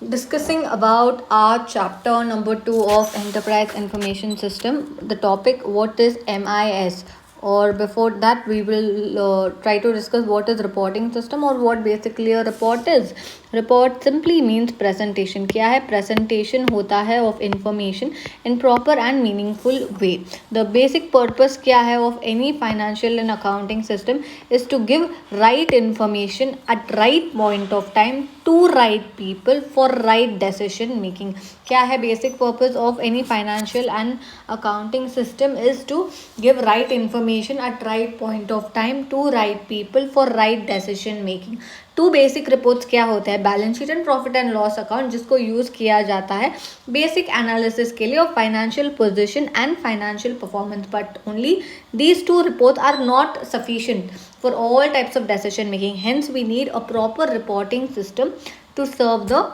Discussing about our chapter number 2 of Enterprise Information System, the topic what is MIS, or before that we will try to discuss what is reporting system or what basically a report is. Report simply means presentation. क्या है? Presentation होता है of information in proper and meaningful way. The basic purpose क्या है of any financial and accounting system is to give right information at right point of time to right people for right decision making. क्या है basic purpose of any financial and accounting system is to give right information at right point of time to right people for right decision making. Two basic reports क्या होते हैं? Balance sheet and profit and loss account, जिसको use किया जाता है basic analysis के लिए of financial position and financial performance, but only these two reports are not sufficient for all types of decision making. Hence we need a proper reporting system to serve the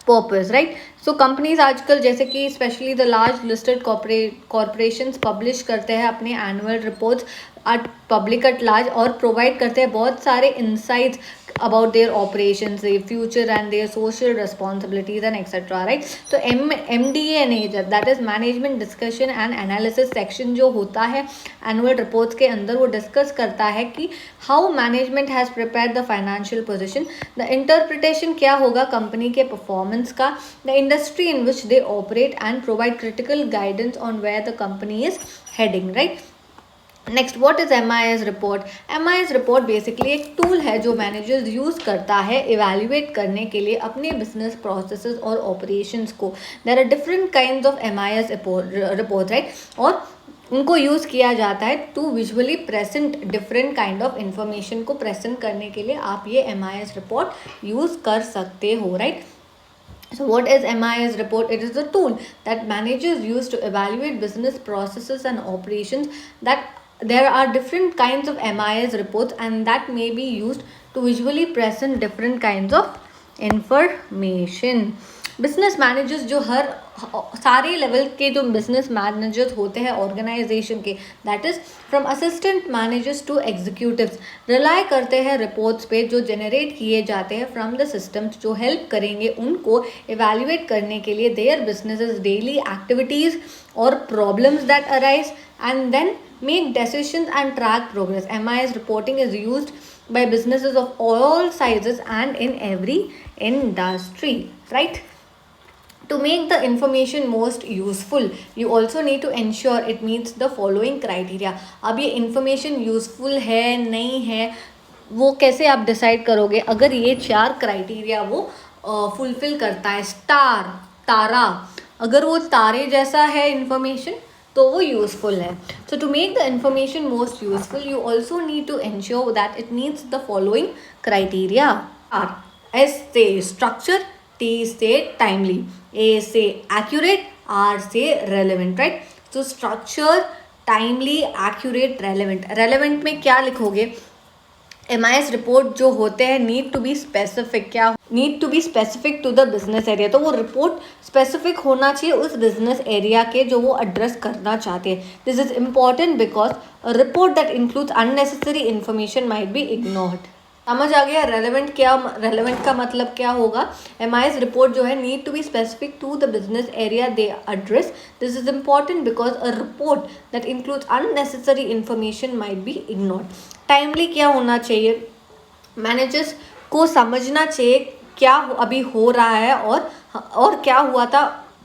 purpose, right. So companies आजकल जैसे कि specially the large listed corporations publish करते हैं अपने annual reports eight public at large और provide करते हैं बहुत सारे insights about their operations, their future and their social responsibilities and etc, right. तो MD&A that is management discussion and analysis section जो होता है annual reports के अंदर, वो discuss करता है कि how management has prepared the financial position, the interpretation क्या होगा company के performance का, the industry in which they operate and provide critical guidance on where the company is heading, right. Next, what is MIS report? MIS report basically एक tool है जो managers use करता है evaluate करने के लिए अपने बिजनेस प्रोसेसेस और ऑपरेशंस को. There are different kinds of MIS report, right, और उनको यूज़ किया जाता है to visually present different kind of information को प्रेजेंट करने के लिए आप ये MIS रिपोर्ट यूज़ कर सकते हो, right. So what is MIS report? It is a tool that managers use to evaluate business processes and operations. That there are different kinds of MIS reports and that may be used to visually present different kinds of information. Business managers जो हर सारे level के जो business managers होते हैं organisation के, that is from assistant managers to executives, rely करते हैं reports पे जो जनरेट किए जाते हैं फ्रॉम द सिस्टम्स, जो हेल्प करेंगे उनको इवेल्युएट करने के लिए देयर बिजनेसेस डेली एक्टिविटीज़ और problems that arise and then make decisions and track progress. MIS reporting is used by businesses of all sizes and in every industry, right. To make the information most useful, you also need to ensure it meets the following criteria. अब ये information useful है नहीं है वो कैसे आप decide करोगे? अगर ये 4 क्राइटेरिया वो फुलफिल करता है, स्टार तारा, अगर वो तारे जैसा है इंफॉर्मेशन तो वो यूजफुल है. So to make the information most useful you also need to ensure that it meets the following criteria. R, S से स्ट्रक्चर, टी से टाइमली, ए से एक्यूरेट, आर से रेलेवेंट, राइट. तो structure, timely, accurate, relevant. Relevant में क्या लिखोगे? MIS report जो होते हैं नीड टू बी स्पेसिफिक. क्या need to be specific to the business area, तो वो रिपोर्ट स्पेसिफिक होना चाहिए उस बिजनेस एरिया के जो वो एड्रेस करना चाहते हैं. This is important because a report that includes unnecessary information might be ignored. समझ आ गया? रेलेवेंट क्या, रेलेवेंट का मतलब क्या होगा? MIS रिपोर्ट जो है need to be specific to the business area they address. This is important because a report that includes unnecessary information might be ignored. Timely क्या होना चाहिए? मैनेजर्स को समझना चाहिए क्या अभी हो रहा है और क्या हुआ था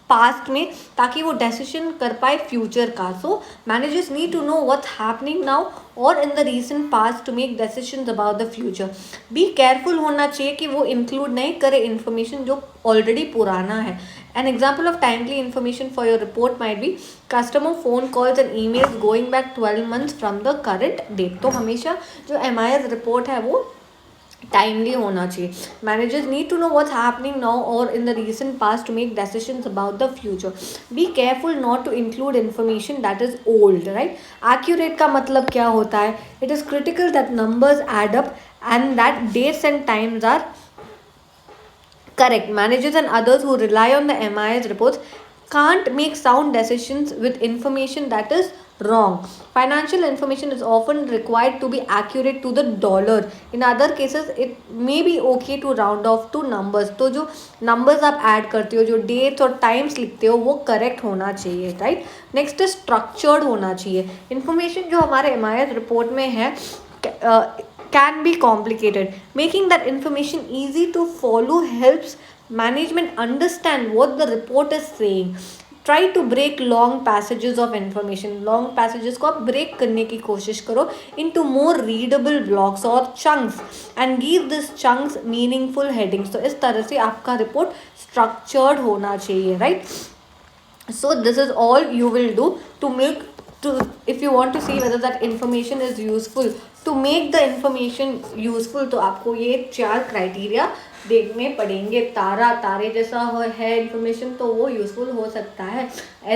पास्ट में, ताकि वो डिसीजन कर पाए फ्यूचर का. So managers need to know what's happening now और in the recent past to make decisions about the future. Be careful होना चाहिए कि वो इंक्लूड नहीं करे इन्फॉर्मेशन जो ऑलरेडी पुराना है. An example of timely information for your report might be customer phone calls and emails going back 12 months from the current date. तो हमेशा जो MIS रिपोर्ट है वो टाइमली होना चाहिए. Managers need to know what's happening now और in the recent past to make decisions about the future. Be careful not to include information that is old, right. Accurate का मतलब क्या होता है? It is critical that numbers add up and that dates and times are correct. Managers and others who rely on the MIS reports can't make sound decisions with information that is wrong. Financial information is often required to be accurate to the dollar. In other cases, it may be okay to round off to numbers. तो जो numbers आप add करते हो, जो dates और times लिखते हो, वो correct होना चाहिए, right? Next is structured होना चाहिए. Information जो हमारे MIS report में है can be complicated. Making that information easy to follow helps management understand what the report is saying. Try to break long passages of information. Long passages को आप break करने की कोशिश करो into more readable blocks or chunks and give this chunks meaningful headings. तो इस तरह से आपका report structured होना चाहिए, right? So this is all you will do to make if you want to see whether that information is useful. To make the information useful तो आपको ये 4 criteria देखने पड़ेंगे. तारे जैसा है information तो वो useful हो सकता है.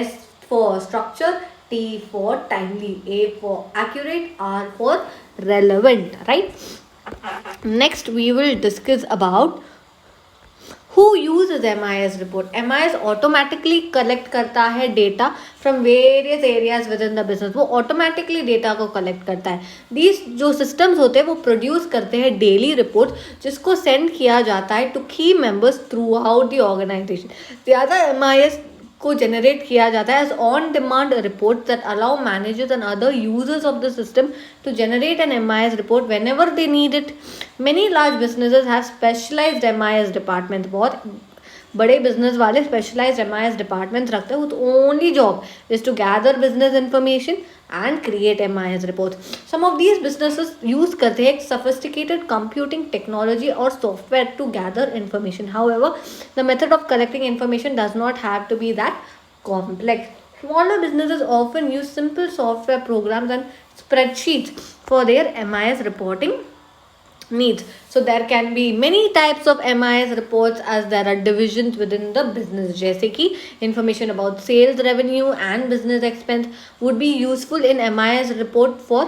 S for structure, T for timely, A for accurate, R for relevant, right? Next we will discuss about who uses MIS report. MIS automatically collect करता है data from various areas within the business. वो automatically data को collect करता है. These जो systems होते हैं वो produce करते हैं daily report जिसको send किया जाता है to key members throughout the organization. ज़्यादा MIS को generate किया जाता है as on demand reports that allow managers and other users of the system to generate an MIS report whenever they need it. Many large businesses have specialized MIS departments. बहुत बड़े business वाले specialised MIS departments रखते हैं. तो only job is to gather business information and create MIS reports. Some of these businesses use करते हैं sophisticated computing technology or software to gather information. However, the method of collecting information does not have to be that complex. Smaller businesses often use simple software programs and spreadsheets for their MIS reporting needs. So there can be many types of MIS reports as there are divisions within the business. जैसे कि information about sales revenue and business expense would be useful in MIS report for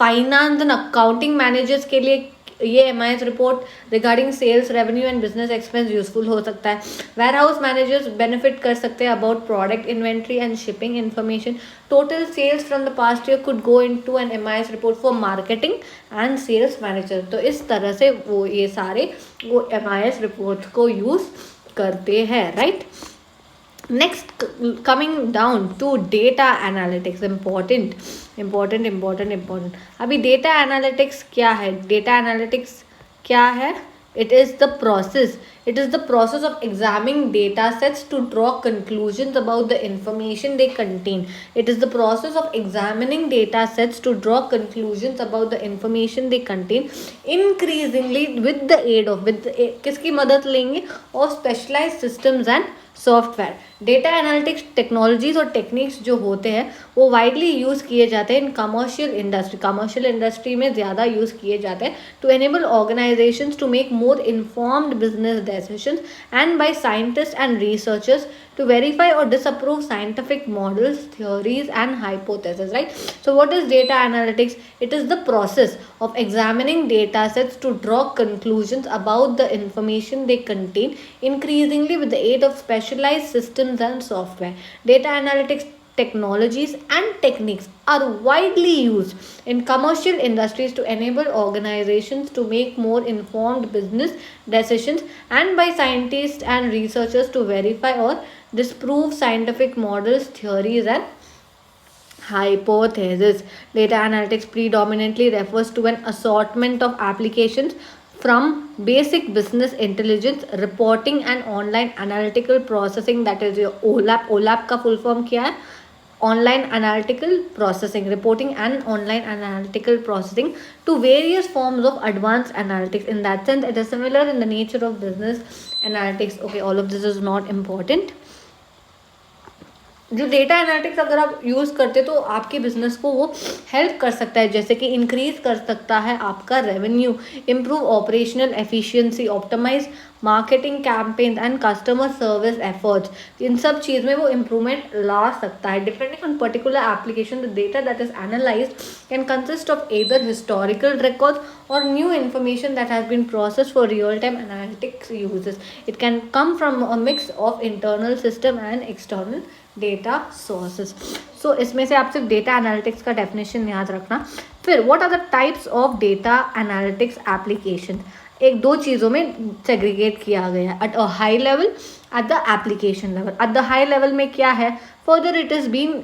finance and accounting managers के लिए ये MIS report regarding sales revenue and business expense useful हो सकता है. Ware house managers benefit कर सकते हैं about product inventory and shipping information. Total sales from the past year could go into an MIS report for marketing and sales manager. तो इस तरह से वो ये सारे वो MIS रिपोर्ट को यूज़ करते हैं, right. Next, coming down to data analytics. important. अभी data analytics क्या है? data analytics क्या है? It is the process of examining data sets to draw conclusions about the information they contain. It is the process of examining data sets to draw conclusions about the information they contain, increasingly with the aid of किसकी मदद लेंगे? और specialized systems and software. Data analytics technologies और techniques जो होते हैं वो widely use किए जाते हैं इन कमर्शियल इंडस्ट्री में ज़्यादा यूज़ किए जाते हैं to enable organisations to make more informed business decisions and by scientist and researchers to verify or disapprove scientific models, theories and hypotheses, right? So what is data analytics? It is the process of examining data sets to draw conclusions about the information they contain, increasingly with the aid of specialized systems and software. Data analytics technologies and techniques are widely used in commercial industries to enable organizations to make more informed business decisions and by scientists and researchers to verify or disprove scientific models, theories and hypotheses. Data analytics predominantly refers to an assortment of applications from basic business intelligence reporting and online analytical processing, that is your OLAP. OLAP का full form क्या है? Online analytical processing, reporting and online analytical processing, to various forms of advanced analytics. In that sense, it is similar in the nature of business analytics. Okay, all of this is not important. जो data analytics अगर आप use करते तो आपके business को वो help कर सकता है, जैसे कि इंक्रीज कर सकता है आपका revenue, improve operational efficiency, optimise marketing campaign and customer service efforts. इन सब चीज़ में वो इम्प्रूवमेंट ला सकता है. Depending on particular application the data that is analysed can consist of either historical records or new information that has been processed for real-time analytics uses. It can come from a mix of internal system and external data sources. सो इसमें से आप सिर्फ data analytics का definition याद रखना। फिर what are the types of data analytics application, एक दो चीज़ों में सेग्रीगेट किया गया है, at a high level, at the application level. At the high level में क्या है, further it is been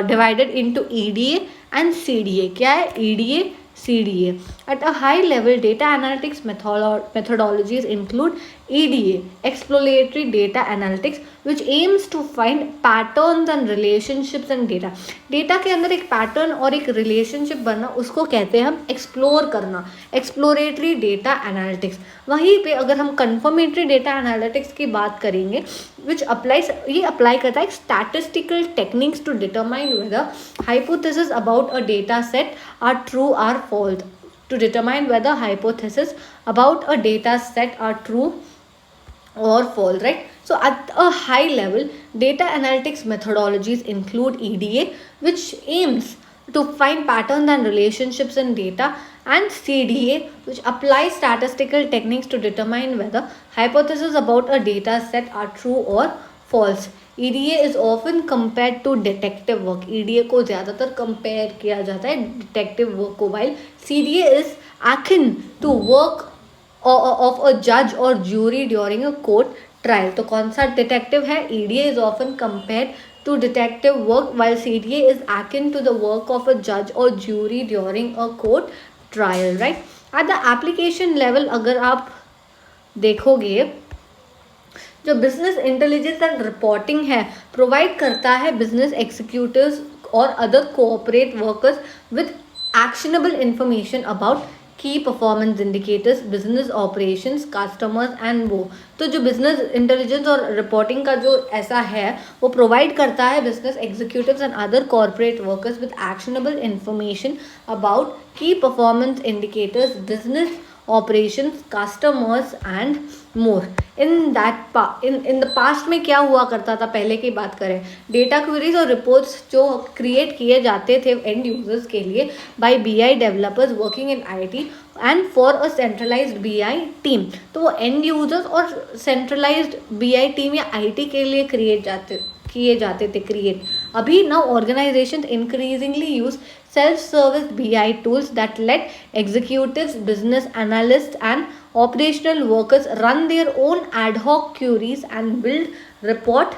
divided into EDA and CDA। क्या है EDA CDA? At a high level, data analytics methodologies include EDA, exploratory data analytics, which aims to find patterns and relationships in data। Data के अंदर एक pattern और एक relationship बनना, उसको कहते हैं हम एक्सप्लोर करना, एक्सप्लोरेटरी डेटा एनालिटिक्स। वहीं पे अगर हम कन्फर्मेटरी डेटा एनालिटिक्स की बात करेंगे, विच अप्लाइज, ये अप्लाई करता है statistical techniques to determine whether hypothesis about a data set are true or false, to determine whether hypothesis about a data set are true or false, right? So at a high level, data analytics methodologies include EDA, which aims to find patterns and relationships in data, and CDA, which applies statistical techniques to determine whether hypotheses about a data set are true or false। EDA is often compared to detective work। EDA को ज़्यादातर compare किया जाता है detective work को, while CDA is akin to work of a judge or jury during a court trial। तो कौन सा detective है? EDA is often compared to detective work, while CDA is akin to the work of a judge or jury during a court trial, right? At the application level, अगर आप देखोगे, जो business intelligence and reporting है provide करता है business executives और other cooperate workers with actionable information about key performance indicators, business operations, customers and वो। तो जो बिजनेस इंटेलिजेंस और रिपोर्टिंग का जो ऐसा है, वो प्रोवाइड करता है business executives and other corporate workers with actionable information about key performance indicators, business operations, customers and more। in the past में क्या हुआ करता था, पहले की बात करें, डेटा क्वेरीज और रिपोर्ट्स जो क्रिएट किए जाते थे एंड यूजर्स के लिए by BI developers working in IT and for a centralised BI team. तो वो एंड यूजर्स और सेंट्रलाइज्ड BI टीम या IT के लिए किए जाते थे क्रिएट। अभी now organisation increasingly use self-service BI tools that let executives, business analysts and operational workers run their own ad hoc queries and build report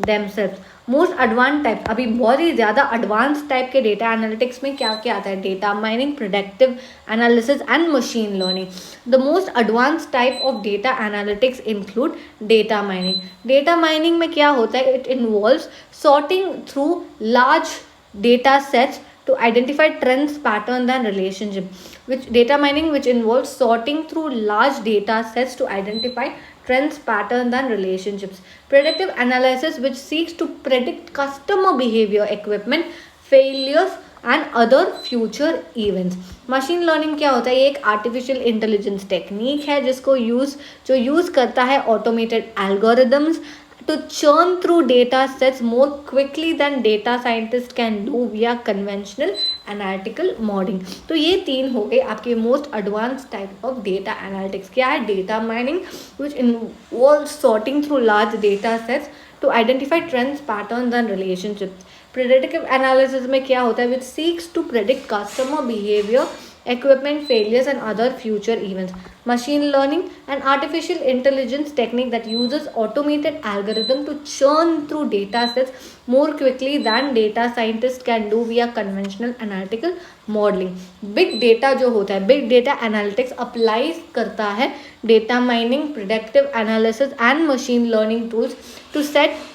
themselves। Most advance type, अभी बहुत ही ज़्यादा एडवांस टाइप के data analytics में क्या क्या आता है, data mining, predictive analysis and machine learning. The most advance type of data analytics include data mining. Data mining में क्या होता है, it involves sorting through large data sets to identify trends, patterns and relationships। which data mining which involves sorting through large data sets to identify trends, patterns and relationships। Predictive analysis which seeks to predict customer behavior, equipment failures and other future events। Machine learning क्या होता है, ये एक artificial intelligence technique है जिसको use करता है automated algorithms to churn through data sets more quickly than data scientists can do via conventional analytical modeling। तो ये तीन हो गए आपके most advance type of data analytics. क्या है, data mining which involves sorting through large data sets to identify trends, patterns and relationships। Predictive analysis में क्या होता है, which seeks to predict customer behaviour, equipment failures and other future events। Machine learning, an artificial intelligence technique that uses automated algorithm to churn through data sets more quickly than data scientists can do via conventional analytical modeling। big data जो होता है, big data analytics applies करता है data mining, predictive analysis and machine learning tools to set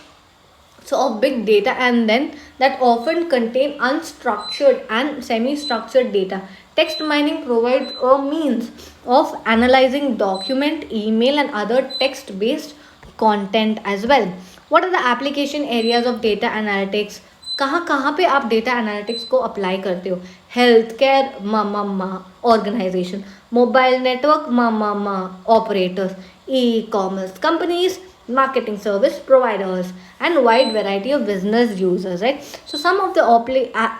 of big data and then that often contain unstructured and semi-structured data। Text mining provides a means of analyzing document, email and other text-based content as well। What are the application areas of data analytics? कहाँ पे आप data analytics को apply करते हो, health care मामा organisation, mobile network मामा operators, ecommerce companies, marketing service providers and wide variety of business users, right? So some of the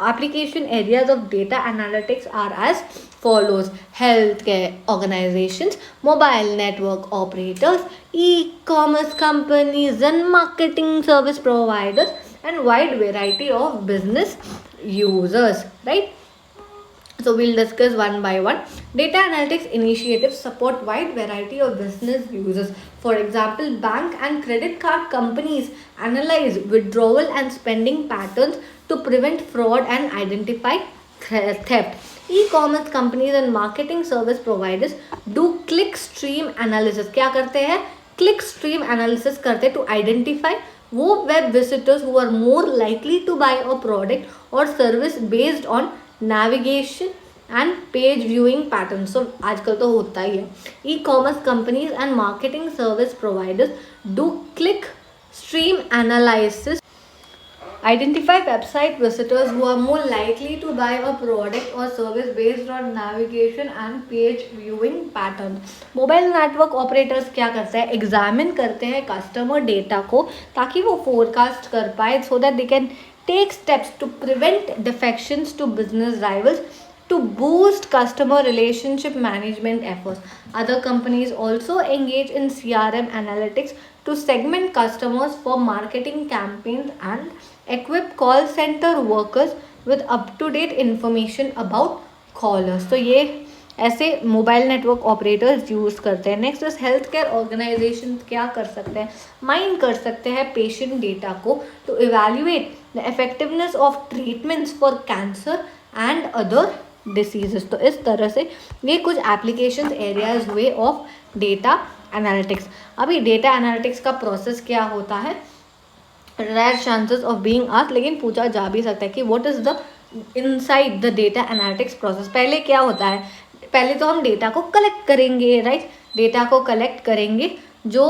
application areas of data analytics are as follows: healthcare organizations, mobile network operators, e-commerce companies and marketing service providers and wide variety of business users, right? So we'll discuss one by one. Data analytics initiatives support wide variety of business users. For example, bank and credit card companies analyze withdrawal and spending patterns to prevent fraud and identify theft. E-commerce companies and marketing service providers do click stream analysis. क्या करते हैं? Click stream analysis करते हैं to identify वो web visitors who are more likely to buy a product or service based on navigation and page viewing patterns. So आजकल तो होता ही है. E-commerce companies and marketing service providers do click stream analysis, identify website visitors who are more likely to buy a product or service based on navigation and page viewing patterns. Mobile network operators क्या करते हैं? Examine करते हैं customer data को ताकि वो forecast कर पाए, so that they can take steps to prevent defections to business rivals to boost customer relationship management efforts. Other companies also engage in CRM analytics to segment customers for marketing campaigns and equip call center workers with up-to-date information about callers. तो ये ऐसे mobile network operators use करते हैं. Next is health care organisation क्या कर सकते हैं? Mine कर सकते हैं पेशेंट डेटा को to evaluate the effectiveness of treatments for cancer and other diseases. तो इस तरह से ये कुछ एप्लीकेशन एरियाज हुए ऑफ डेटा एनालिटिक्स. अभी डेटा एनालिटिक्स का प्रोसेस क्या होता है? Rare chances of being asked, लेकिन पूछा जा भी सकता है कि what is the inside the data analytics process. पहले क्या होता है? पहले तो हम डेटा को कलेक्ट करेंगे, राइट? डेटा को कलेक्ट करेंगे जो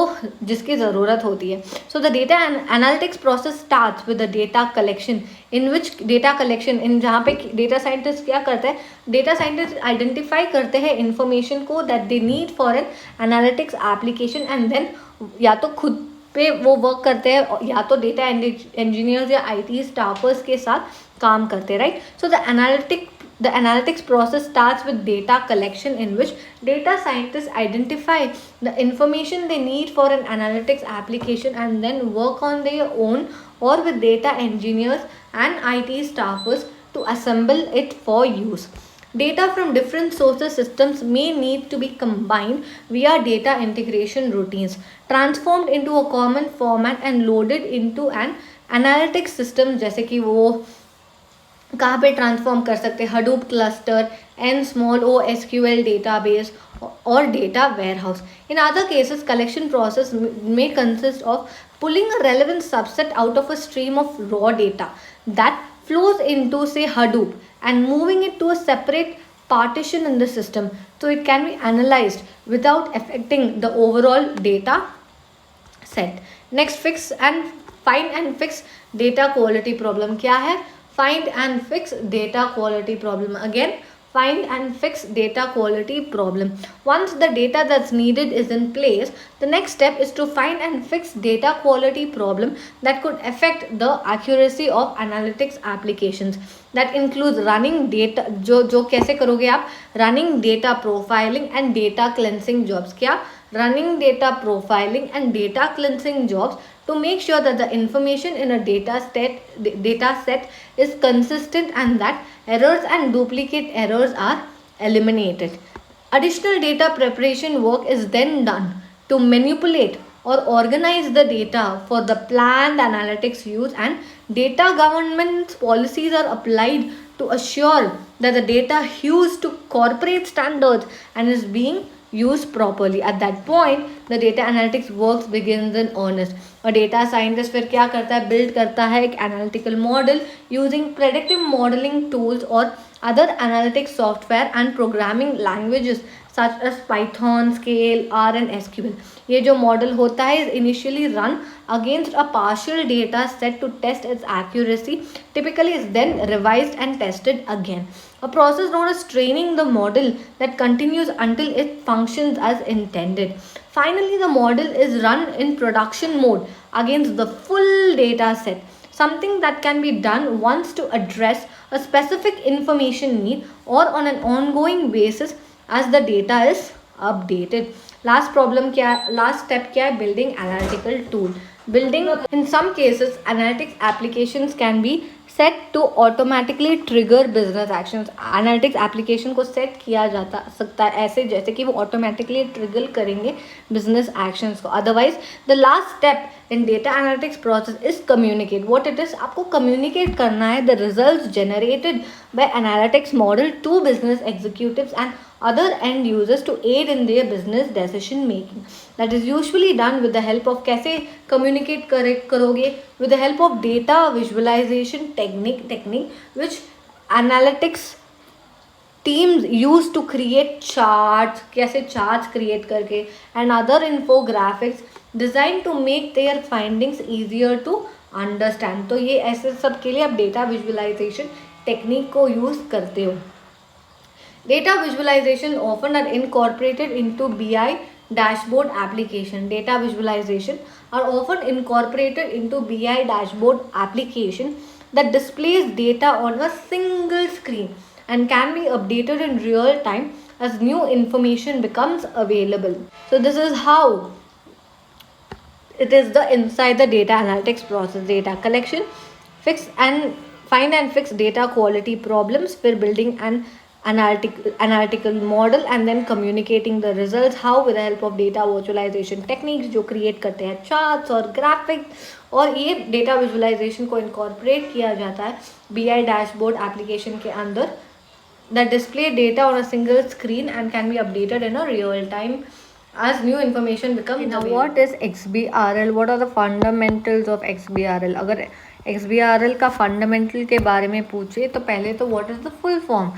जिसकी ज़रूरत होती है. So the data analytics process starts with the data collection in which data collection in जहाँ पे डेटा साइंटिस्ट क्या करते हैं? डेटा साइंटिस्ट आइडेंटिफाई करते हैं इन्फॉर्मेशन को that they need for an analytics application and then या तो खुद पे वो वर्क करते हैं या तो डेटा इंजीनियर्स या IT स्टाफर्स के साथ काम करते हैं, right? So the analytics process starts with data collection in which data scientists identify the information they need for an analytics application and then work on their own or with data engineers and IT staffers to assemble it for use. Data from different sources systems may need to be combined via data integration routines, transformed into a common format and loaded into an analytics system. जैसे कि वो कहाँ पे transform कर सकते हैं? Hadoop cluster, N small ओ SQL database और data warehouse. In other cases collection process may consist of pulling a relevant subset out of a stream of raw data that flows into say Hadoop and moving it to a separate partition in the system so it can be analyzed without affecting the overall data set. Next, find and fix data quality problem. क्या है? Find and fix data quality problem. Again, find and fix data quality problem. Once the data that's needed is in place, the next step is to find and fix data quality problem that could affect the accuracy of analytics applications. That includes running data जो कैसे करोगे आप? Running data profiling and data cleansing jobs. क्या? Running data profiling and data cleansing jobs to make sure that the information in a data set is consistent and that errors and duplicate errors are eliminated. Additional data preparation work is then done to manipulate or organize the data for the planned analytics use, and data governance policies are applied to assure that the data used to corporate standards and is being used properly. At that point, the data analytics works begins in earnest. और data scientist फिर क्या करता है? Build करता है एक analytical model using predictive modelling tools और other analytics software and programming languages such as Python, Scale, R and SQL. ये जो मॉडल होता है is initially run against a partial data set to test its accuracy. Typically is then revised and tested again. A process known as training the model that continues until it functions as intended. Finally, the model is run in production mode against the full data set. Something that can be done once to address a specific information need or on an ongoing basis as the data is updated. Last step क्या है? Building analytical tool. Building in some cases, analytics applications can be set to automatically trigger business actions. Analytics application को set किया जाता सकता है ऐसे जैसे कि वो automatically trigger करेंगे business actions को. Otherwise, the last step in data analytics process is communicate. What it is? आपको communicate करना है the results generated by analytics model to business executives and other end users to aid in their business decision making. That is usually done with the help of कैसे communicate करोगे? With the help of data visualization technique which analytics teams use to create charts, कैसे charts create करके and other infographics designed to make their findings easier to understand. तो ये ऐसे सब के लिए आप data visualization technique को use करते हो. Data visualization often are incorporated into BI dashboard application. Data visualization are often incorporated into BI dashboard application that displays data on a single screen and can be updated in real time as new information becomes available. So this is how it is the inside the data analytics process. Data collection, find and fix data quality problems, फिर building an analytical model and then communicating the results. How? With the help of data visualization techniques जो create करते हैं charts और graphics, और ये data visualization को incorporate किया जाता है BI dashboard application के अंदर that display data on a single screen and can be updated in a real time as new information becomes available. Now what is XBRL? What are the fundamentals of XBRL? अगर XBRL का fundamental के बारे में पूछे तो पहले तो what is the full form?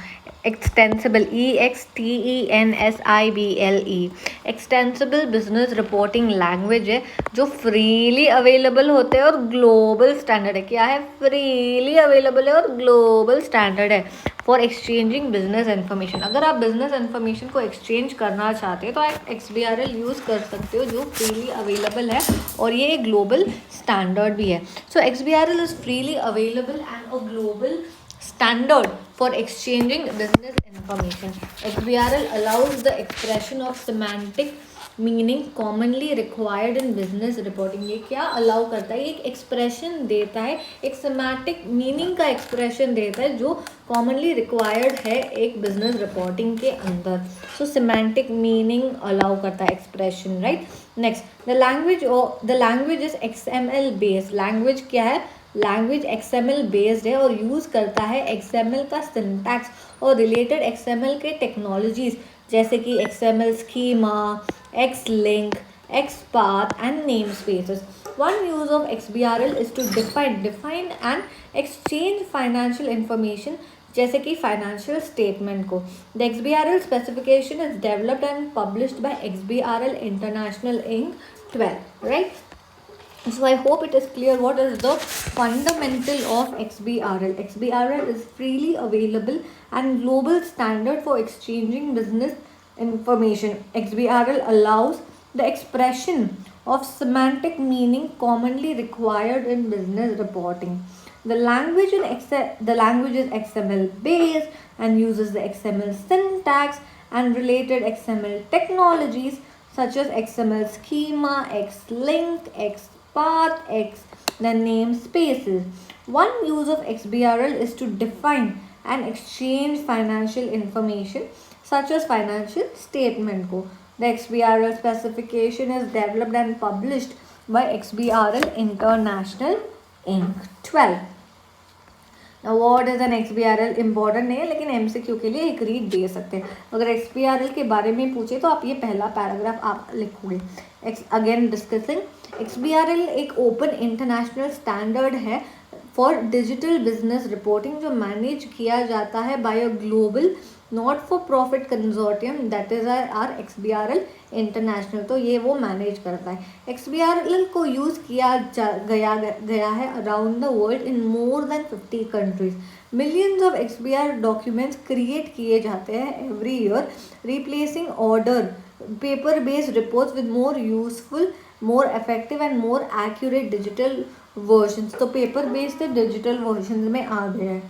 Extensible, EXTENSIBLE, extensible business reporting language है जो फ्रीली अवेलेबल होते हैं और ग्लोबल स्टैंडर्ड है. क्या है? फ्रीली अवेलेबल है और ग्लोबल स्टैंडर्ड है फॉर एक्सचेंजिंग बिजनेस इन्फॉर्मेशन. अगर आप बिजनेस इन्फॉर्मेशन को एक्सचेंज करना चाहते हो तो आप XBRL यूज़ कर सकते हो जो फ्रीली अवेलेबल है और ये ग्लोबल स्टैंडर्ड भी है. सो XBRL is freely available and a global standard for exchanging business information. XBRL allows the expression of semantic meaning commonly required in business reporting. ये क्या अलाउ करता है? एक एक्सप्रेशन देता है, एक सेमेटिक मीनिंग का एक्सप्रेशन देता है जो कॉमनली रिक्वायर्ड है एक बिजनेस रिपोर्टिंग के अंदर. सो सेमेंटिक मीनिंग अलाउ करता है expression, right. Next, the language is XML based. Language क्या है? लैंग्वेज XML बेस्ड है और यूज़ करता है XML का सिंटैक्स और रिलेटेड XML के टेक्नोलॉजीज जैसे कि XML schema, XLink, XPath and name spaces. One use of XBRL is to define and exchange financial information जैसे कि फाइनेंशियल स्टेटमेंट को. The XBRL specification is developed and published by XBRL International Inc 12, right. So I hope it is clear what is the fundamental of XBRL. XBRL is freely available and global standard for exchanging business information. XBRL allows the expression of semantic meaning commonly required in business reporting. The language is XML based and uses the XML syntax and related XML technologies such as XML schema, XLink, XPath, the namespaces. One use of XBRL is to define and exchange financial information such as financial statement को. The XBRL specification is developed and published by XBRL International Inc. 12. Now what is an XBRL? Important नहीं है लेकिन MCQ के लिए एक read they सकते हैं. अगर XBRL के बारे में पूछे तो आप ये पहला पैराग्राफ आप लिखोगे. अगेन डिस्कसिंग, XBRL एक ओपन इंटरनेशनल स्टैंडर्ड है फॉर डिजिटल बिजनेस रिपोर्टिंग जो मैनेज किया जाता है by a global not for profit consortium that is are XBRL International. तो ये वो मैनेज करता है. XBRL को यूज़ किया गया है around the world in more than 50 countries. Millions of XBRL documents create किए जाते हैं every year, replacing order paper based reports with more useful, more effective and more accurate digital versions. तो paper based digital version में आ गया है.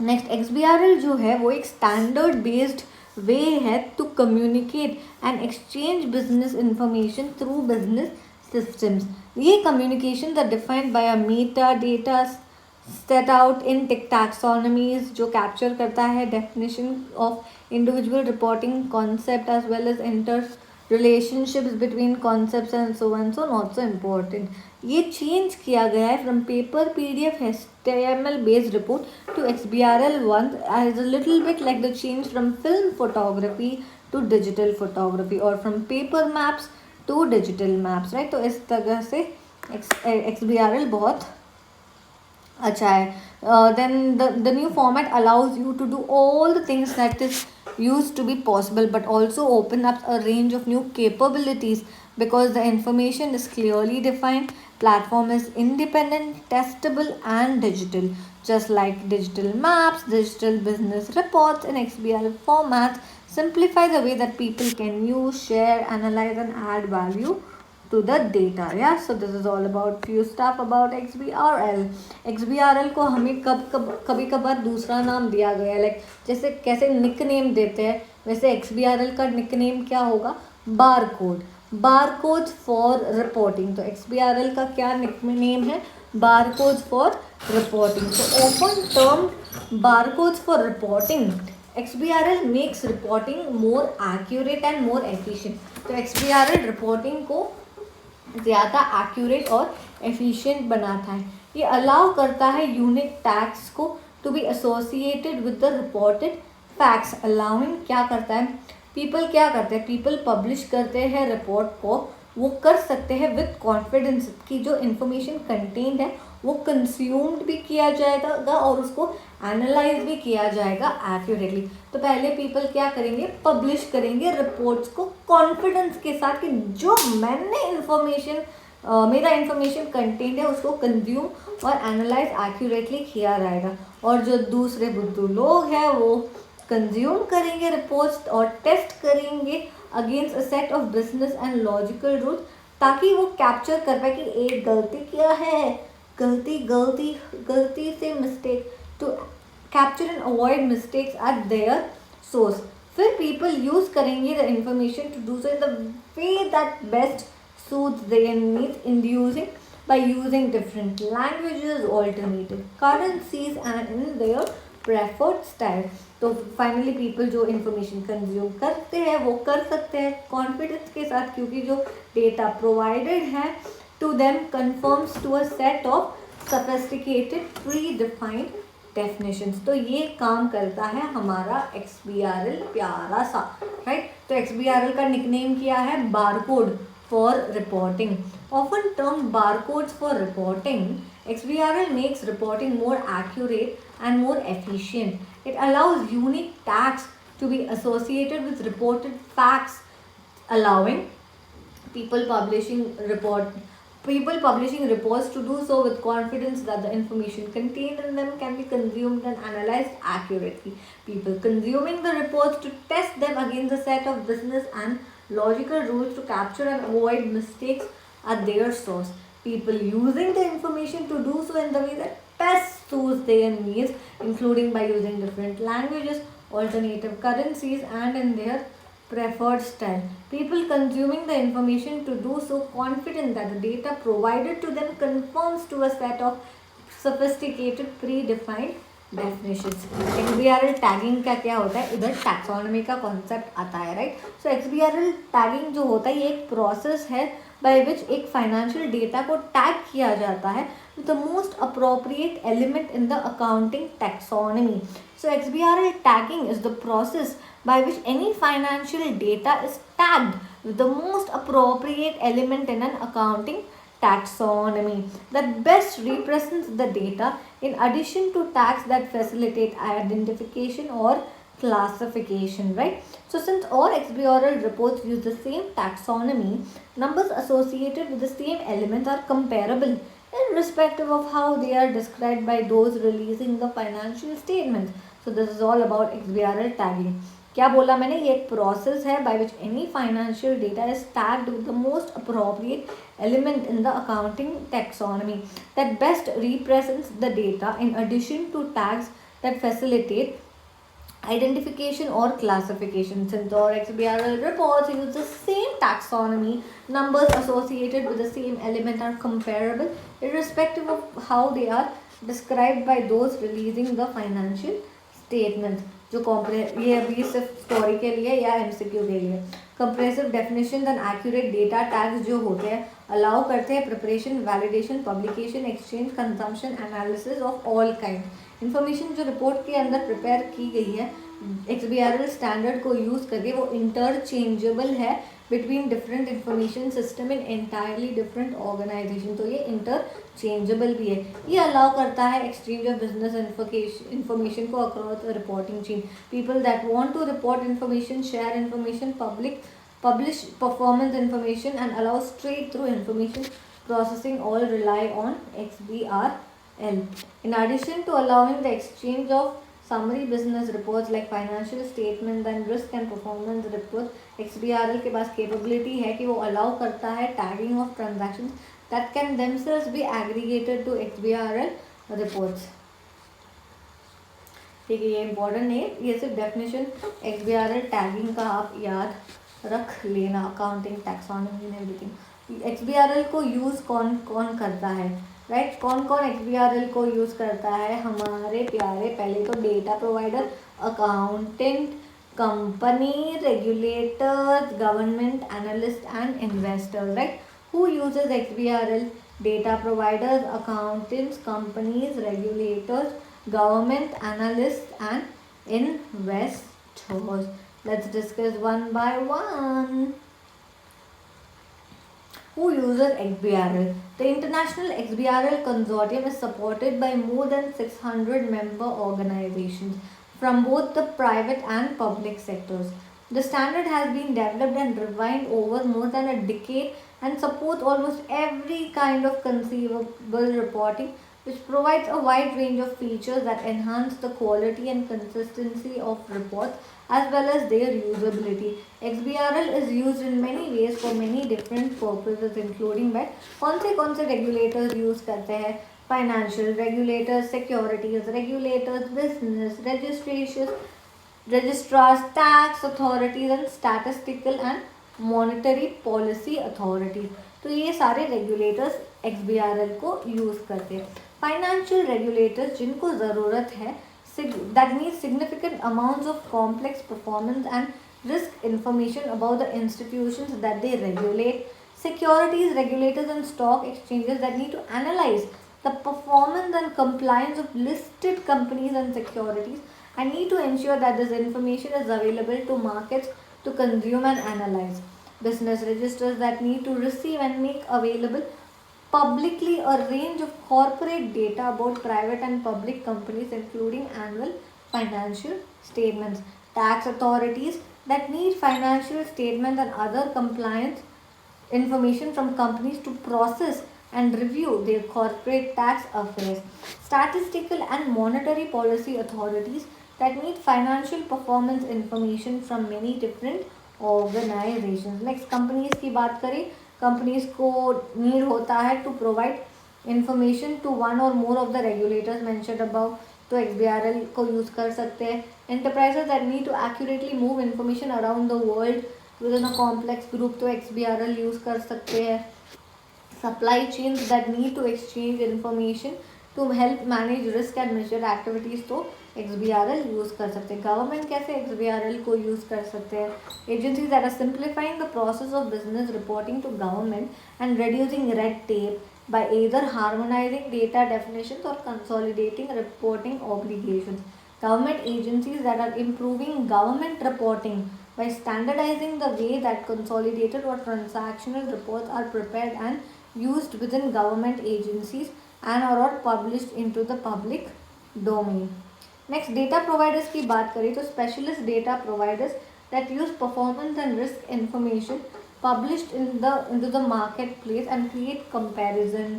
Next, XBRL जो है वो एक स्टैंडर्ड बेस्ड वे है to communicate and exchange business information through business systems. ये communications are defined by a metadata set out in taxonomies जो capture करता है definition of individual reporting concept as well as relationships between concepts and so on. So not so important. ये change किया गया है from paper PDF HTML based report to XBRL one as a little bit like the change from film photography to digital photography or from paper maps to digital maps, right. तो इस तरह से XBRL बहुत अच्छा है. Then the new format allows you to do all the things that is used to be possible but also open up a range of new capabilities because the information is clearly defined, platform is independent, testable and digital, just like digital maps, digital business reports in XBRL formats simplify the way that people can use, share, analyze and add value to the data. Yeah, so this is all about few stuff about XBRL. XBRL को हमें कभी कभार दूसरा नाम दिया गया है, like जैसे कैसे निक नेम देते हैं वैसे XBRL का निक नेम क्या होगा, बार कोड फॉर रिपोर्टिंग. तो XBRL का क्या निक नेम है, बार कोड फॉर रिपोर्टिंग. तो open term bar code for reporting XBRL makes reporting more accurate and more efficient. तो XBRL रिपोर्टिंग को ज़्यादा एक्यूरेट और एफिशिएंट बनाता है. ये अलाउ करता है यूनिक टैग्स को to be associated with the reported facts. Allowing क्या करता है, पीपल पब्लिश करते हैं रिपोर्ट को, वो कर सकते हैं विद कॉन्फिडेंस कि जो इन्फॉर्मेशन कंटेंट है वो कंज्यूम्ड भी किया जाएगा और उसको एनालाइज भी किया जाएगा एक्यूरेटली. तो पहले पीपल क्या करेंगे, पब्लिश करेंगे रिपोर्ट्स को कॉन्फिडेंस के साथ कि जो मैंने मेरा इन्फॉर्मेशन कंटेंट है उसको कंज्यूम और एनालाइज एक्यूरेटली किया जाएगा. और जो दूसरे बुद्धू लोग हैं वो कंज्यूम करेंगे रिपोर्ट्स और टेस्ट करेंगे against a set of business and logical rules ताकि वो कैप्चर कर पाए कि एक गलती क्या है, गलती से mistake, to capture and avoid mistakes at their source. फिर पीपल यूज करेंगे the information to do so in the way that best suits their needs, inducing by using different languages, alternative currencies and in their preferred style. तो finally people जो information consume करते हैं वो कर सकते हैं confidence के साथ क्योंकि जो डेटा प्रोवाइडेड है to them conforms to a set of sophisticated predefined definitions. तो ये काम करता है हमारा XBRL प्यारा सा, राइट. तो XBRL का निकनेम क्या है, barcode for reporting. Often termed barcodes for reporting, XBRL makes reporting more accurate and more efficient. It allows unique tags to be associated with reported facts, allowing people publishing reports to do so with confidence that the information contained in them can be consumed and analyzed accurately. People consuming the reports to test them against a set of business and logical rules to capture and avoid mistakes at their source. People using the information to do so in the way that best suits their needs, including by using different languages, alternative currencies, and in their preferred style. People consuming the information to do so confident that the data provided to them conforms to a set of sophisticated predefined definitions. XBRL tagging का क्या होता है, इधर taxonomy का concept आता है, right. सो XBRL tagging जो होता है ये एक प्रोसेस है बाय विच एक फाइनेंशियल डेटा को टैग किया जाता है with the most appropriate element in the accounting taxonomy. So XBRL tagging is the process by which any financial data is tagged with the most appropriate element in an accounting taxonomy that best represents the data in addition to tags that facilitate identification or classification, right. So since all XBRL reports use the same taxonomy, numbers associated with the same elements are comparable irrespective of how they are described by those releasing the financial statements. So this is all about XBRL tagging. क्या बोला मैंने, ये एक process है by which any financial data is tagged with the most appropriate element in the accounting taxonomy that best represents the data in addition to tags that facilitate identification or classification. Since all XBRL reports use the same taxonomy, numbers associated with the same element are comparable irrespective of how they are described by those releasing the financial statements. जो ये अभी सिर्फ story के लिए या MCQ के लिए compressive definition and accurate data tags जो होते हैं अलाउ करते हैं preparation, validation, publication, exchange, consumption, analysis of all kind information जो रिपोर्ट के अंदर प्रिपेयर की गई है XBRL स्टैंडर्ड को यूज़ करके वो इंटरचेंजेबल है between different information system in entirely different organisation. तो ये इंटरचेंजेबल भी है. ये अलाउ करता है एक्सचेंज ऑफ बिजनेस इंफॉर्मेशन को across reporting chain. People that want to report information, share information, publish performance information and allow straight through information processing all rely on XBRL. In addition to allowing the exchange of summary business reports like financial statements and risk and performance reports, XBRL के पास capability है कि वो allow करता है tagging of transactions that can themselves be aggregated to XBRL reports. ठीक है, ये important है. ये सिर्फ definition XBRL tagging का आप याद रख लेना. Accounting, taxonomy and everything. XBRL को यूज़ कौन कौन करता है, राइट? कौन कौन XBRL को यूज़ करता है? हमारे प्यारे पहले तो data provider, accountant, company, regulators, government, analyst and investor, right? Who uses XBRL? Data providers, accountants, companies, regulators, government, analysts and investors. Let's discuss one by one. Who uses XBRL? The International XBRL Consortium is supported by more than 600 member organizations from both the private and public sectors. The standard has been developed and refined over more than a decade and supports almost every kind of conceivable reporting, which provides a wide range of features that enhance the quality and consistency of reports as well as their usability. XBRL is used in many ways for many different purposes, including by कौन से regulators use करते हैं? Financial regulators, securities regulators, business registrars, tax authorities and statistical and monetary policy authorities. तो ये सारे regulators XBRL को use करते हैं. फाइनेंशियल रेगुलेटर्स जिनको ज़रूरत है that needs significant amounts of complex performance and risk information about the institutions that they regulate. Securities regulators and stock exchanges that need to analyze the performance and compliance of listed companies and securities and need to ensure that this information is available to markets to consume and analyze. Business registers that need to receive and make available publicly a range of corporate data about private and public companies, including annual financial statements. Tax authorities that need financial statements and other compliance information from companies to process and review their corporate tax affairs. Statistical and monetary policy authorities that need financial performance information from many different organizations. Next, companies की बात करें. Companies को need होता है to provide information to one or more of the regulators mentioned above, तो XBRL को use कर सकते हैं. Enterprises that need to accurately move information around the world within a complex group, तो XBRL use कर सकते हैं. Supply chains that need to exchange information to help manage risk and measure activities, तो XBRL use कर सकते हैं. Government कैसे XBRL को यूज़ कर सकते हैं? Agencies that are simplifying the process of business reporting to government and reducing red tape by either harmonizing data definitions or consolidating reporting obligations. Government agencies that are improving government reporting by standardizing the way that consolidated or transactional reports are prepared and used within government agencies and are published into the public domain. Next, data providers की बात करें तो specialist data providers that use performance and risk information published into the marketplace and create comparison,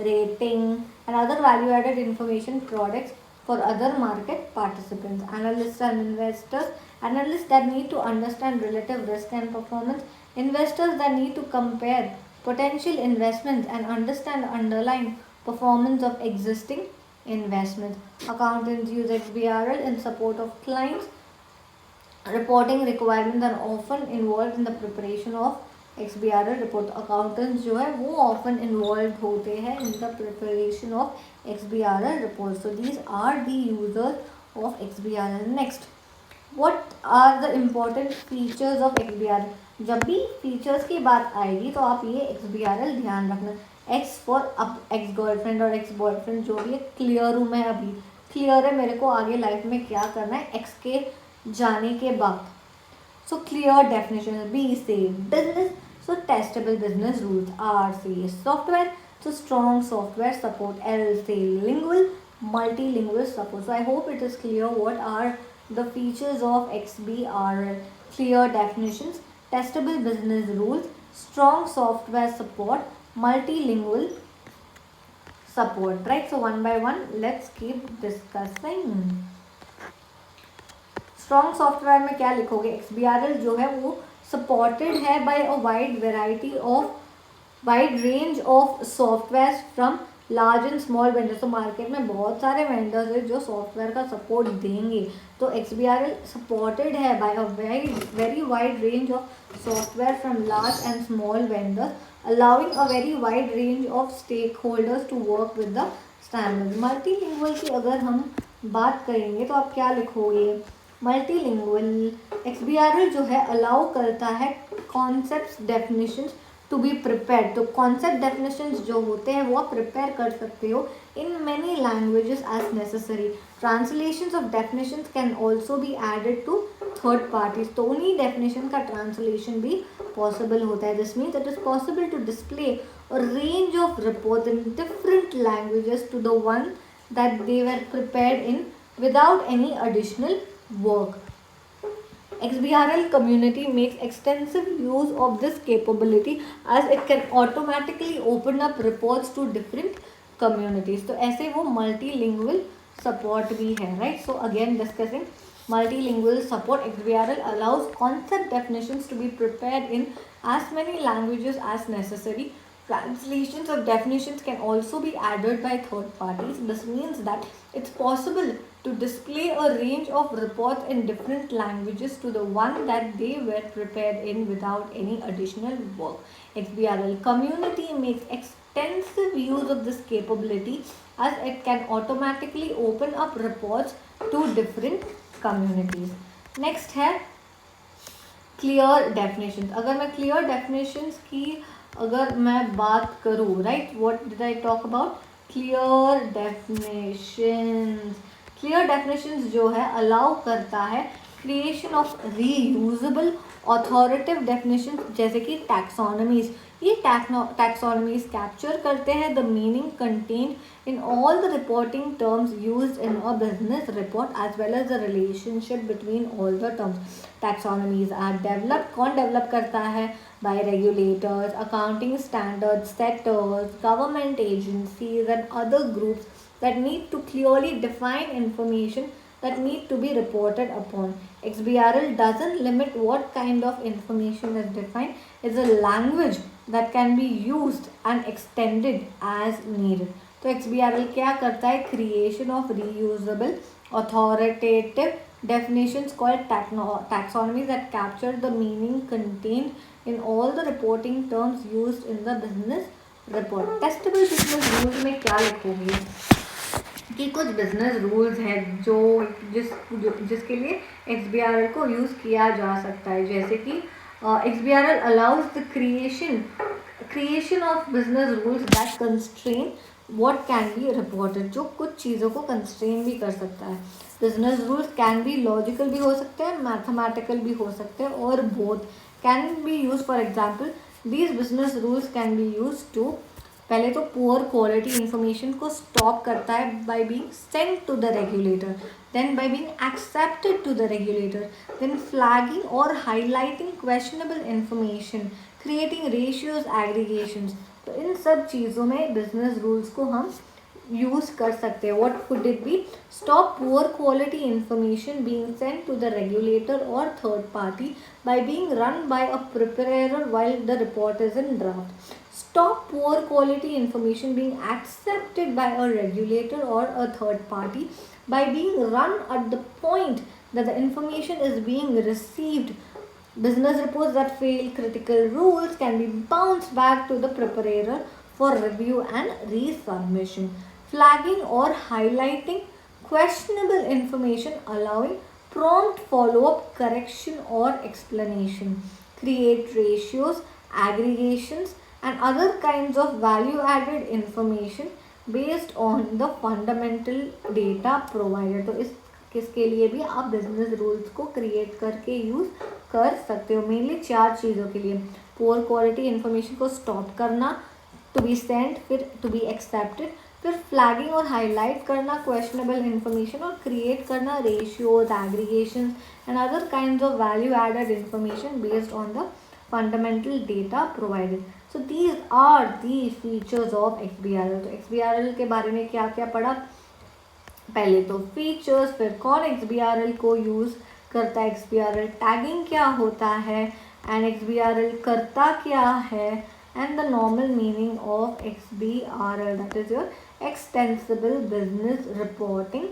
rating and other value added information products for other market participants. Analysts and investors, analysts that need to understand relative risk and performance, investors that need to compare potential investments and understand the underlying performance of existing investments. Accountants use XBRL in support of clients Reporting requirements are often involved in the preparation of XBRL report. Accountants जो है वो often involved होते हैं in the preparation of XBRL report. So these are the users of XBRL. Next, what are the important features of XBRL? जब भी features की बात आएगी तो आप ये XBRL ध्यान रखना. X for ex गर्लफ्रेंड और ex बॉयफ्रेंड जो भी है, क्लियर हूँ मैं अभी, क्लियर है मेरे को आगे लाइफ में क्या करना है एक्स के जाने के बाद. So clear definition. B say business. So testable business rules. R say software. So strong software support. L say lingual, multilingual support. So I hope it is clear what are the features of XBRL. Clear definitions, testable business rules, strong software support, multilingual support. Right. So one by one, let's keep discussing. Strong software में क्या लिखोगे? XBRL जो है वो supported है by a wide range of software from large and small vendors. तो market में बहुत सारे वेंडर्स हैं जो सॉफ्टवेयर का सपोर्ट देंगे. तो XBRL सपोर्टेड है by a very wide range of software from large and small vendors, allowing a very wide range of stakeholders to work with the standards. Multilingual की अगर हम बात करेंगे तो आप क्या लिखोगे? मल्टीलिंगुअल XBRL जो है अलाउ करता है concept definitions to be prepare. तो कॉन्सेप्ट डेफिनेशंस जो होते हैं वो आप प्रिपेयर कर सकते हो in many languages as necessary. Translations of definitions can also be added to third parties. तो उन्हीं डेफिनेशन का ट्रांसलेशन भी पॉसिबल होता है. This means it is possible to display a range of report in different languages to the one that they were prepared in without any additional work. XBRL community makes extensive use of this capability as it can automatically open up reports to different communities. तो ऐसे वो multilingual support भी है, right? So again discussing multilingual support. XBRL allows concept definitions to be prepared in as many languages as necessary. Translations of definitions can also be added by third parties. This means that it's possible to display a range of reports in different languages to the one that they were prepared in without any additional work. XBRL community makes extensive use of this capability as it can automatically open up reports to different communities. Next है clear definitions. अगर मैं clear definitions की अगर मैं बात करूँ, right, what did I talk about? Clear definitions. Clear definitions जो है अलाउ करता है creation of reusable authoritative definition जैसे कि टैक्सोनॉमीज. ये टैक्सोनॉमीज कैप्चर करते हैं the meaning contained in all the reporting terms used in a business report as well as the relationship between all the terms. Taxonomies are developed. कौन develop करता है? by regulators, accounting standards setters, government agencies and other groups that need to clearly define information that need to be reported upon. XBRL doesn't limit what kind of information is defined. It's a language that can be used and extended as needed. तो XBRL क्या करता है? Creation of reusable authoritative definitions called taxonomies that capture the meaning contained in all the reporting terms used in the business report. Testable business rules में क्या लिखोगे कि कुछ business rules हैं जो जिसके लिए XBRL को यूज़ किया जा सकता है. जैसे कि XBRL allows the creation of business rules that constrain what can be reported. जो कुछ चीज़ों को constrain भी कर सकता है. Business rules can be logical भी हो सकते हैं, मैथमेटिकल भी हो सकते हैं और both can be use. For example these business rules can be use to, पहले तो पुअर क्वालिटी इंफॉर्मेशन को स्टॉप करता है by being sent to the regulator, then by being accepted to the regulator, then flagging और highlighting questionable information, creating ratios aggregations. तो इन सब चीज़ों में बिजनेस रूल्स को हम यूज़ कर सकते हैं. What could it be? Stop poor quality information being sent to the regulator or third party by being run by a preparer while the report is in draft. Stop poor quality information being accepted by a regulator or a third party by being run at the point that the information is being received. Business reports that fail critical rules can be bounced back to the preparer for review and resubmission. Flagging or highlighting questionable information, allowing prompt follow-up, correction or explanation. Create ratios, aggregations and other kinds of value-added information based on the fundamental data provided. तो इस किसके लिए भी आप business rules को create करके use कर सकते हो. मेनली 4 चीज़ों के लिए. पुअर क्वालिटी इन्फॉर्मेशन को स्टॉप करना, टू बी सेंड, फिर टू बी एक्सेप्टेड, फिर फ्लैगिंग और हाईलाइट करना क्वेश्चनेबल इन्फॉर्मेशन, और क्रिएट करना ratios, aggregation and other kinds of value added information based on the fundamental data provided. So these are the features of XBRL. तो XBRL के बारे में क्या क्या पढ़ा? पहले तो फीचर्स, फिर कौन XBRL को यूज़ करता है, XBRL टैगिंग क्या होता है, एंड XBRL करता क्या है, and the normal meaning of XBRL, that is your extensible business reporting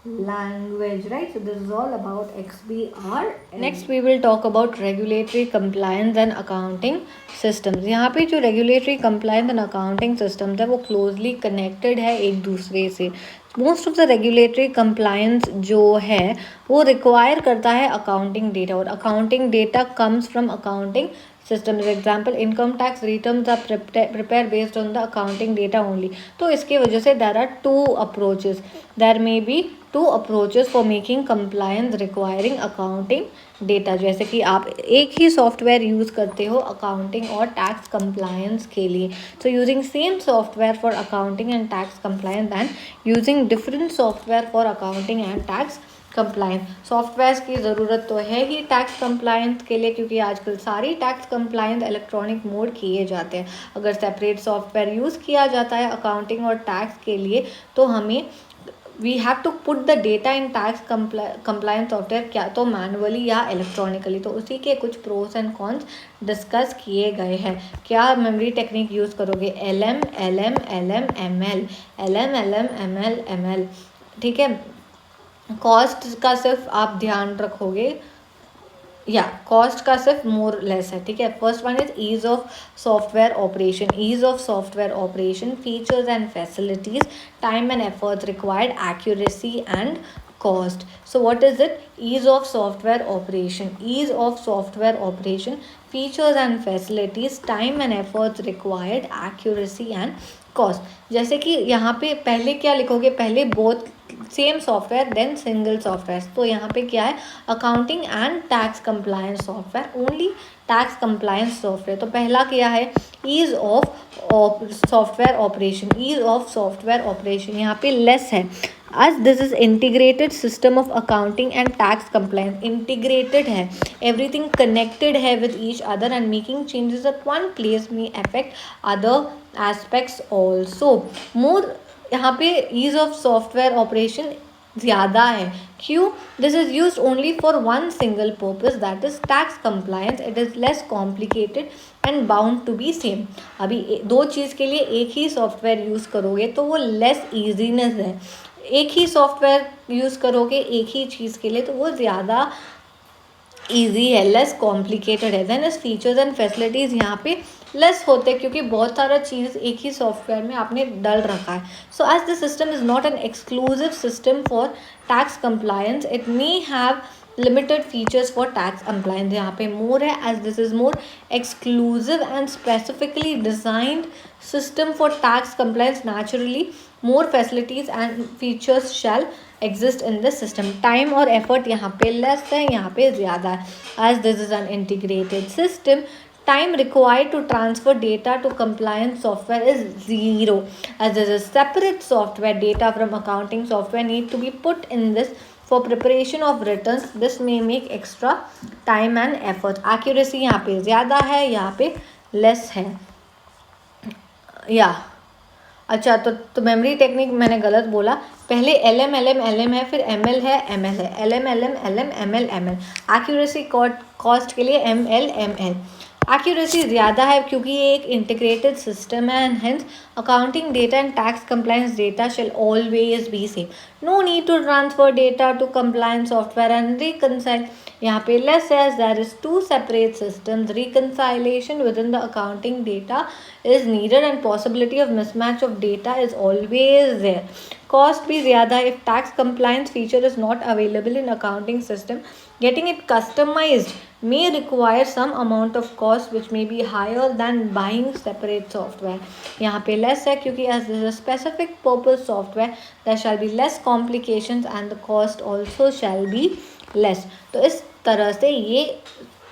language, right? So this is all about XBRL. Next we will talk about regulatory compliance and accounting systems. यहाँ पे जो regulatory compliance and accounting systems है वो closely connected है एक दूसरे से. Most of the regulatory compliance जो है वो रिक्वायर करता है अकाउंटिंग डेटा, और accounting data comes from accounting systems. Example, income tax returns are prepared based on the accounting data only. तो इसके वजह से there are two approaches. There may be two approaches for making compliance requiring accounting data. जैसे कि आप एक ही software use करते हो अकाउंटिंग और टैक्स कंप्लायंस के लिए. So using same software for accounting and tax compliance and using different software for accounting and tax compliance. Softwares की ज़रूरत तो है ही टैक्स कंप्लायंस के लिए, क्योंकि आजकल सारी टैक्स कंप्लायंस इलेक्ट्रॉनिक मोड किए जाते हैं. अगर सेपरेट सॉफ्टवेयर यूज़ किया जाता है अकाउंटिंग और टैक्स के लिए तो हमें we have to put the data in tax compliance software, क्या तो मैनुअली या इलेक्ट्रॉनिकली. तो उसी के कुछ प्रोस एंड कॉन्स डिस्कस किए गए हैं. क्या मेमोरी टेक्निक यूज़ करोगे? LM LM LM ML, LM LM ML ML, ठीक है. कॉस्ट का सिर्फ आप ध्यान रखोगे, या कॉस्ट का सिर्फ मोर लेस है, ठीक है. First one is ease of software operation. Ease of software operation, features and facilities, time and efforts required, accuracy and cost. So what is it? Ease of software operation. Ease of software operation, features and facilities, time and efforts required, accuracy and cost. जैसे कि यहाँ पे पहले क्या लिखोगे? पहले both same software then single software. तो यहाँ पे क्या है? Accounting and tax compliance software, only tax compliance software. तो पहला क्या है? Ease of software operation. Ease of software operation यहाँ पे लेस है, as this is integrated system of accounting and tax compliance. Integrated है, everything connected है with each other, and making changes at one place may affect other aspects also. More यहाँ पे ease of software operation ज़्यादा है. क्यों? This is used only for one single purpose, that is tax compliance. It is less complicated and bound to be same. अभी दो चीज़ के लिए एक ही सॉफ्टवेयर यूज़ करोगे तो वो लेस ईजीनेस है. एक ही सॉफ्टवेयर यूज़ करोगे एक ही चीज़ के लिए तो वो ज़्यादा ईजी है, लेस कॉम्प्लिकेटेड है. देन इस फीचर्स एंड फैसिलिटीज़ यहाँ पे लेस होते हैं क्योंकि बहुत सारा चीज़ एक ही सॉफ्टवेयर में आपने डाल रखा है. So as the system is not an exclusive system for tax compliance, it may have limited features for tax compliance. यहाँ पे more है, as this is more exclusive and specifically designed system for tax compliance. Naturally more facilities and features shall exist in this system. Time और effort यहाँ पे less है, यहाँ पे ज़्यादा है. As this is an integrated system, time required to transfer data to compliance software is zero. As this is separate software, data from accounting software need to be put in this for preparation of returns. This may make extra time and effort. Accuracy यहाँ पे ज़्यादा है, यहाँ पे less है. या अच्छा, तो मेमोरी टेक्निक मैंने गलत बोला. पहले LM LM LM है, फिर ML है, ML है. LM LM LM ML ML. Accuracy cost के लिए ML ML. एक्यूरेसी ज़्यादा है क्योंकि ये एक इंटीग्रेटेड सिस्टम है and hence accounting data and tax compliance data shall always be same. No need to transfer data to compliance software and reconcile. यहाँ पे less says there is two separate systems. Reconciliation within the accounting data is needed and possibility of mismatch of data is always there. Cost भी ज़्यादा if tax compliance feature is not available in accounting system. Getting it customized may require some amount of cost which may be higher than buying separate software. यहाँ पे less है क्योंकि as this is a specific purpose software there shall be less complications and the cost also shall be less. तो इस तरह से ये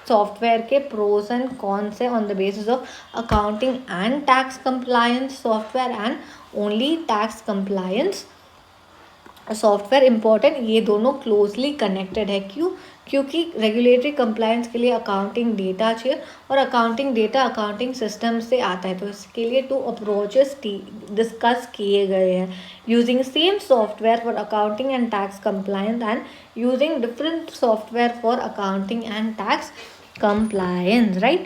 software के प्रोज एंड कॉन्स है on the basis of accounting and tax compliance software and only tax compliance software important. ये दोनों closely connected है. क्यों? क्योंकि रेगुलेटरी कंप्लायंस के लिए अकाउंटिंग डेटा चाहिए और अकाउंटिंग डेटा अकाउंटिंग सिस्टम से आता है. तो इसके लिए 2 अप्रोचेस डिस्कस किए गए हैं. Using same software for accounting and tax compliance and using different software for accounting and tax compliance, right?